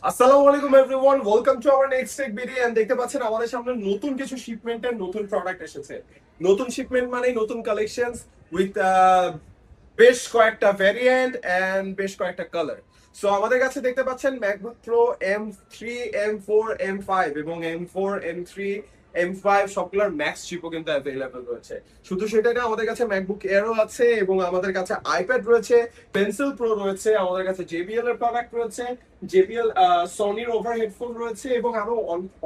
আসসালামু আলাইকুম everyone, welcome to our next tech video. And দেখতে পাচ্ছেন আমাদের সামনে নতুন কিছু শিপমেন্টের নতুন প্রোডাক্ট এসেছে। নতুন শিপমেন্ট মানে নতুন কালেকশনস উইথ বেশ কয়েকটা ভ্যারিয়েন্ট এন্ড বেশ কয়েকটা কালার। সো আমাদের কাছে দেখতে পাচ্ছেন MacBook Pro M3, M4, M5 এবং M4, M3, M5 সবগুলোর ম্যাক্স চিপও কিন্তু অ্যাভেলেবল রয়েছে। শুধু সেটা না, আমাদের কাছে ম্যাকবুক এয়ারও আছে এবং আমাদের কাছে আইপ্যাড রয়েছে, পেন্সিল প্রো রয়েছে, আমাদের কাছে JBL এর প্রোডাক্ট রয়েছে, JBL সনির ওভার হেডফোন রয়েছে এবং আরো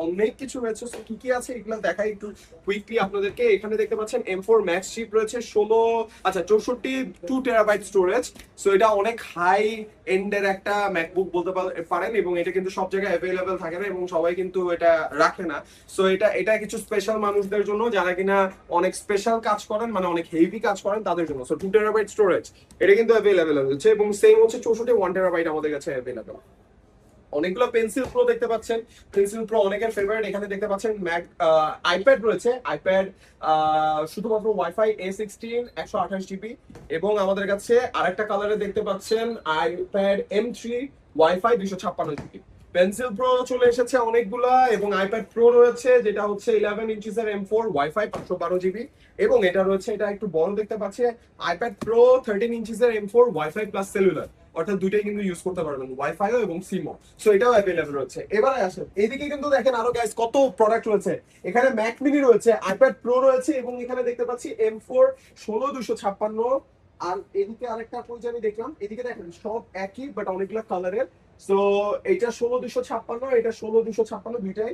অনেক কিছু রয়েছে। সো কি কি আছে এগুলো দেখাই একটু কুইকলি আপনাদেরকে। এখানে দেখতে পাচ্ছেন M4 ম্যাক্স চিপ রয়েছে, 64 স্টোরেজ। সো এটা অনেক হাই এন্ডের একটা ম্যাকবুক বলতে পারেন এবং এটা কিন্তু সব জায়গায় অ্যাভেলেবেল থাকে না এবং সবাই কিন্তু এটা রাখে না। সো এটা কিছু স্পেশাল মানুষদের জন্য যারা কিনা অনেক স্পেশাল কাজ করেন, মানে অনেক হেভি কাজ করেন তাদের জন্য। সো 2 TB স্টোরেজ এটা কিন্তু অ্যাভেলেবেল হচ্ছে এবং সেম হচ্ছে 64 1 TB আমাদের কাছে অ্যাভেলেবেল। অনেকগুলো পেন্সিল প্রো দেখতে পাচ্ছেন, পেন্সিল প্রো অনেকের ফেভারিট। এখানে দেখতে পাচ্ছেন ম্যাক আইপ্যাড রয়েছে, আইপ্যাড শুধুমাত্র ওয়াইফাই A16 128 GB এবং আমাদের কাছে আরেকটা কালারে দেখতে পাচ্ছেন iPad M3 wifi 256 GB। Pencil pro চলে এসেছে অনেকগুলা এবং আইপ্যাড প্রো রয়েছে যেটা হচ্ছে 11 ইঞ্চিসের M4 ওয়াইফাই 512 GB এবং এটা রয়েছে, এটা একটু বড় দেখতে পাচ্ছি, iPad pro 13 ইঞ্চিসের M4 wifi plus cellular, অর্থাৎ দুইটাই কিন্তু ইউজ করতে পারবেন, ওয়াইফাইও এবং সিমও। সো এটাও অ্যাভেলেবল রয়েছে। এবারে আসেন এইদিকে, কিন্তু দেখেন আরো গাইস কত প্রোডাক্ট রয়েছে। এখানে ম্যাক মিনি রয়েছে, আইপ্যাড প্রো রয়েছে এবং এখানে দেখতে পাচ্ছি M4 16256। আর এদিকে আরেকটা পর্যায়ে আমি দেখলাম, এদিকে দেখেন সব একই বাট অনেকগুলো কালারের। সো এটা 16256, এটা 16256 দুইটাই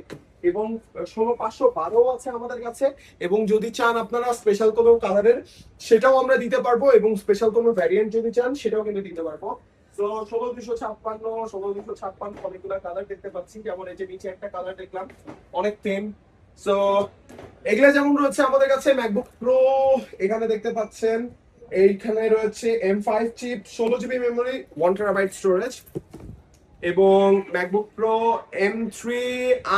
এবং 16512 আছে আমাদের কাছে। এবং যদি চান আপনারা স্পেশাল কোনো কালারের সেটাও আমরা দিতে পারবো এবং স্পেশাল কোনো ভ্যারিয়েন্ট যদি চান সেটাও কিন্তু দিতে পারবো। তো 16256 অনেকগুলো কালার দেখতে পাচ্ছি, যেমন এই যে নিচে একটা কালার দেখলাম অনেক পেন। সো এগুলা যেমন রয়েছে আমাদের কাছে ম্যাকবুক প্রো, এখানে দেখতে পাচ্ছেন এইখানে রয়েছে M5 chip, 16 GB memory, 1 TB storage এবং ম্যাকবুক প্রো M3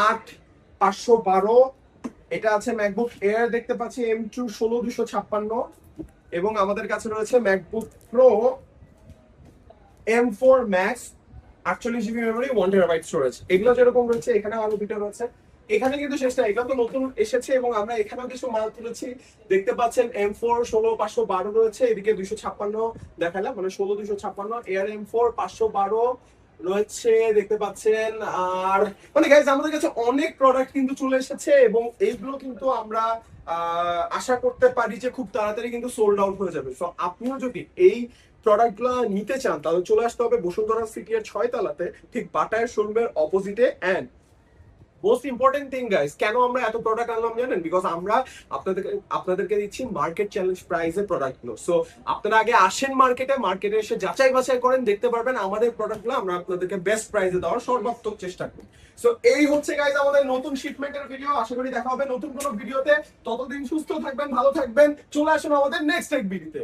8512। এটা আছে ম্যাকবুক এয়ার দেখতে পাচ্ছি M2 16256 এবং আমাদের কাছে রয়েছে MacBook pro M4 max 48 GB memory, 1 TB storage. এগুলো যেরকম রয়েছে এখানে আরো দুটো রয়েছে। এখানে কিন্তু শেষ না, এগুলো তো নতুন এসেছে এবং আমরা এখানেও কিছু মাল তুলেছি। দেখতে পাচ্ছেন M4 16512 রয়েছে, এদিকে 256 দেখালাম, মানে 16256 এয়ার M4 512 রয়েছে দেখতে পাচ্ছেন। আর মানে গাইজ আমাদের কাছে অনেক প্রোডাক্ট কিন্তু চলে এসেছে এবং এইগুলো কিন্তু আমরা আশা করতে পারি যে খুব তাড়াতাড়ি কিন্তু সোল্ড আউট হয়ে যাবে। সো আপনিও যদি এই প্রোডাক্টগুলো নিতে চান তাহলে চলে আসতে হবে বসুন্ধরা সিটি এর 6 তলাতে, ঠিক বাটায়ের শোরুমের অপোজিটে। And most important thing guys, কেন আমরা এত প্রোডাক্ট আনলাম জানেন? বিকজ আমরা আপনাদেরকে দিচ্ছি মার্কেট চ্যালেঞ্জ প্রাইসে প্রোডাক্টগুলো। সো আপনারা আগে আসেন মার্কেটে এসে যাচাই বাছাই করেন, দেখতে পারবেন আমাদের প্রোডাক্টগুলো আমরা আপনাদেরকে বেস্ট প্রাইসে দেওয়ার সর্বাত্মক চেষ্টা করি। সো এই হচ্ছে গাইস আমাদের নতুন শিপমেন্টের ভিডিও। আশা করি দেখা হবে নতুন কোনো ভিডিওতে। ততদিন সুস্থ থাকবেন, ভালো থাকবেন। চলে আসুন আমাদের নেক্সট এক ভিডিওতে।